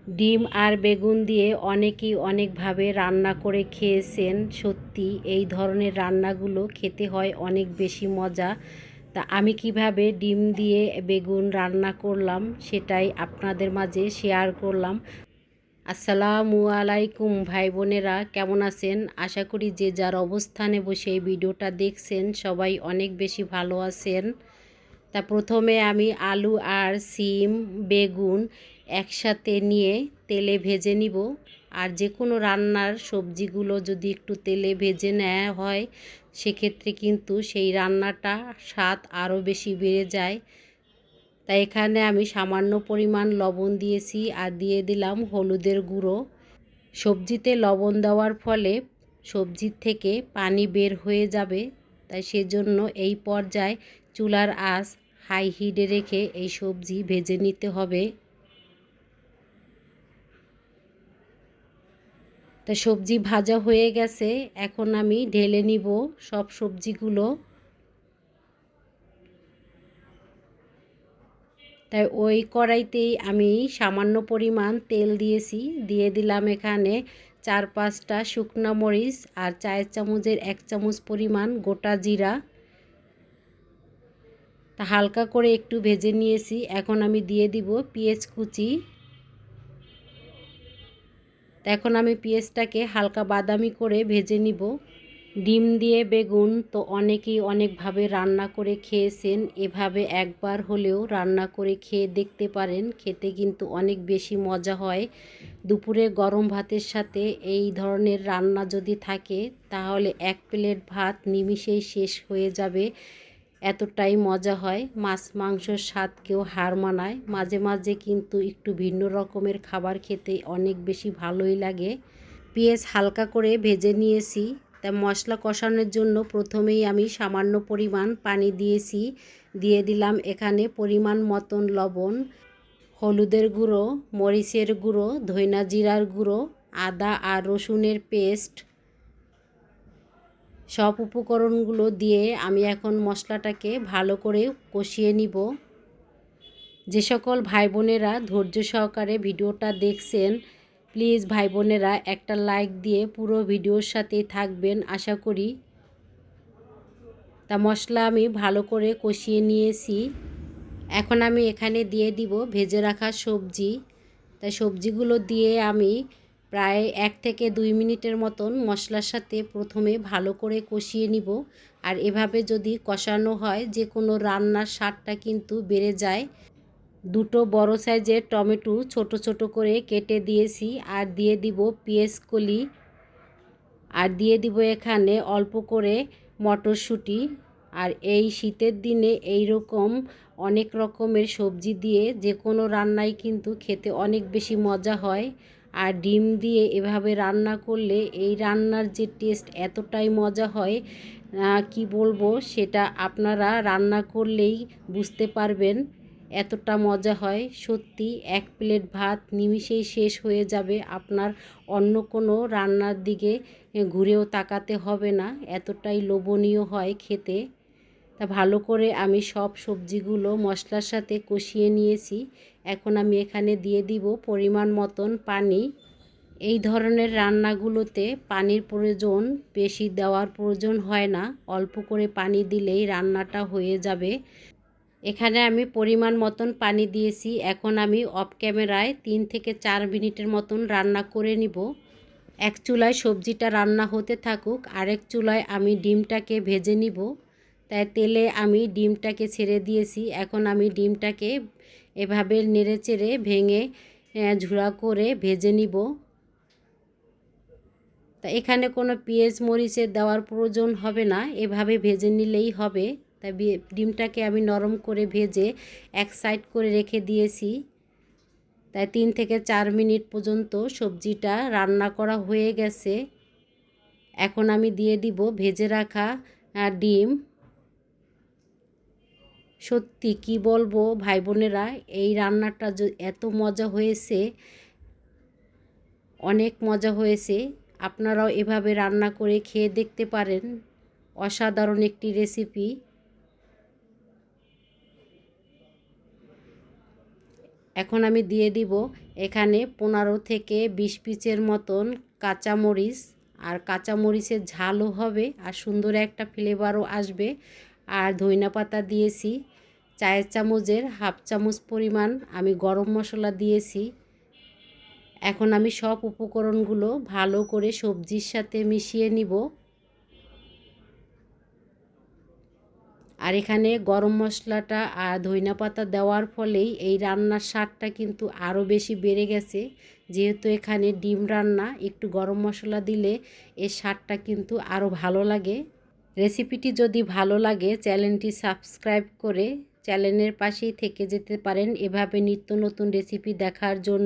ডিম আর বেগুন দিয়ে অনেকেই অনেকভাবে রান্না করে খেয়েছেন। সত্যি এই ধরনের রান্নাগুলো খেতে হয় অনেক বেশি মজা। তা আমি কিভাবে ডিম দিয়ে বেগুন রান্না করলাম সেটাই আপনাদের মাঝে শেয়ার করলাম। আসসালামু আলাইকুম ভাই বোনেরা, কেমন আছেন? আশা করি যে যার অবস্থানে বসে এই ভিডিওটা দেখছেন সবাই অনেক বেশি ভালো আছেন। তা প্রথমে আমি আলু আর সিম বেগুন একসাথে নিয়ে তেলে ভেজে নিব। আর যে কোনো রান্নার সবজিগুলো যদি একটু তেলে ভেজে নেওয়া হয় সেক্ষেত্রে কিন্তু সেই রান্নাটা স্বাদ আরও বেশি বেড়ে যায়। তাই এখানে আমি সামান্য পরিমাণ লবণ দিয়েছি আর দিয়ে দিলাম হলুদের গুঁড়ো। সবজিতে লবণ দেওয়ার ফলে সবজির থেকে পানি বের হয়ে যাবে, তাই সেজন্য এই পর্যায়ে চুলার আঁচ হাই হিটে রেখে এই সবজি ভেজে নিতে হবে। তা সবজি ভাজা হয়ে গেছে, এখন আমি ঢেলে নিব সব সবজিগুলো। তাই ওই কড়াইতেই আমি সামান্য পরিমাণ তেল দিয়েছি, দিয়ে দিলাম এখানে 4-5টা শুকনা মরিচ আর চায়ের চামচের 1 চামচ পরিমাণ গোটা জিরা। তা হালকা করে একটু ভেজে নিয়েছি, এখন আমি দিয়ে দিব পেঁয়াজ কুচি। এখন আমি পেঁয়াজটাকে হালকা বাদামি করে ভেজে নিব। ডিম দিয়ে বেগুন তো অনেকেই অনেকভাবে রান্না করে খেয়েছেন, এভাবে একবার হলেও রান্না করে খেয়ে দেখতে পারেন, খেতে কিন্তু অনেক বেশি মজা হয়। দুপুরে গরম ভাতের সাথে এই ধরনের রান্না যদি থাকে তাহলে 1 প্লেট ভাত নিমিষেই শেষ হয়ে যাবে, এতটাই মজা হয়। মাছ মাংসর স্বাদকেও হার মানায়। মাঝে মাঝে কিন্তু একটু ভিন্ন রকমের খাবার খেতে অনেক বেশি ভালোই লাগে। পেঁয়াজ হালকা করে ভেজে নিয়েছি, তা মশলা কষানোর জন্য প্রথমেই আমি সামান্য পরিমাণ পানি দিয়েছি। দিয়ে দিলাম এখানে পরিমাণ মতন লবণ, হলুদের গুঁড়ো, মরিচের গুঁড়ো, ধইনা জিরার গুঁড়ো, আদা আর রসুনের পেস্ট। সব উপকরণগুলো দিয়ে আমি এখন মশলাটাকে ভালো করে কষিয়ে নিব। যে সকল ভাই বোনেরা ধৈর্য সহকারে ভিডিওটা দেখছেন, প্লিজ ভাই বোনেরা একটা লাইক দিয়ে পুরো ভিডিওর সাথেই থাকবেন আশা করি। তা মশলা আমি ভালো করে কষিয়ে নিয়েছি, এখন আমি এখানে দিয়ে দিব ভেজে রাখা সবজি। তাই সবজিগুলো দিয়ে আমি প্রায় 1 থেকে 2 মিনিটের মতন মশলার সাথে প্রথমে ভালো করে কষিয়ে নিব। আর এভাবে যদি কষানো হয় যে কোনো রান্নার স্বাদটা কিন্তু বেড়ে যায়। 2টো বড় সাইজের টমেটো ছোট ছোট করে কেটে দিয়েছি, আর দিয়ে দিব পেঁয়াজ কলি, আর দিয়ে দিব এখানে অল্প করে মটরশুঁটি। আর এই শীতের দিনে এই রকম অনেক রকমের সবজি দিয়ে যে কোনো রান্নাই কিন্তু খেতে অনেক বেশি মজা হয়। আর ডিম দিয়ে এভাবে রান্না করলে এই রান্নার যে টেস্ট এতটাই মজা হয়, কি বলবো, সেটা আপনারা রান্না করলেই বুঝতে পারবেন, এতটা মজা হয়। সত্যি 1 প্লেট ভাত নিমিষেই শেষ হয়ে যাবে, আপনার অন্য কোনো রান্নার দিকে ঘুরেও তাকাতে হবে না, এতটাই লোভনীয় হয় খেতে। তা ভালো করে আমি সব সবজিগুলো মশলার সাথে কষিয়ে নিয়েছি, এখন আমি এখানে দিয়ে দিব পরিমাণ মতন পানি। এই ধরনের রান্নাগুলোতে পানির প্রয়োজন বেশি দেওয়ার প্রয়োজন হয় না, অল্প করে পানি দিলেই রান্নাটা হয়ে যাবে। এখানে আমি পরিমাণ মতন পানি দিয়েছি, এখন আমি অফ ক্যামেরায় 3 থেকে 4 মিনিটের মতন রান্না করে নিব। এক চুলায় সবজিটা রান্না হতে থাকুক, আরেক চুলায় আমি ডিমটাকে ভেজে নিব। তাই তেলে আমি ডিমটাকে ছেড়ে দিয়েছি, এখন আমি ডিমটাকে এভাবে নেড়েচেড়ে ভেঙে ঝুড়া করে ভেজে নিব। তা এখানে কোনো পেঁয়াজ মরিচের দেওয়ার প্রয়োজন হবে না, এভাবে ভেজে নিলেই হবে। তাই ডিমটাকে আমি নরম করে ভেজে এক সাইড করে রেখে দিয়েছি। তাই 3 থেকে 4 মিনিট পর্যন্ত সবজিটা রান্না করা হয়ে গেছে, এখন আমি দিয়ে দিব ভেজে রাখা ডিম। সত্যি কি বলবো ভাই বোনেরা, এই রান্নাটা এত মজা হয়েছে, অনেক মজা হয়েছে। আপনারাও এভাবে রান্না করে খেয়ে দেখতে পারেন, অসাধারণ একটি রেসিপি। এখন আমি দিয়ে দিব এখানে 15 থেকে 20 পিসের মতন কাঁচামরিচ। আর কাঁচামরিচের ঝালও হবে আর সুন্দর একটা ফ্লেভারও আসবে। আর ধনিয়া পাতা দিয়েছি চায়ের চামচের হাফ চামচ পরিমাণ আমি গরম মশলা দিয়েছি। এখন আমি সব উপকরণগুলো ভালো করে সবজির সাথে মিশিয়ে নিব। আর এখানে গরম মশলাটা আর ধনিয়া পাতা দেওয়ার ফলেই এই রান্নার স্বাদটা কিন্তু আরও বেশি বেড়ে গেছে। যেহেতু এখানে ডিম রান্না, একটু গরম মশলা দিলে এর স্বাদটা কিন্তু আরও ভালো লাগে। রেসিপিটি যদি ভালো লাগে চ্যানেলটি সাবস্ক্রাইব করে চ্যানেলের পাশেই থেকে যেতে পারেন এভাবে নিত্য নতুন রেসিপি দেখার জন্য।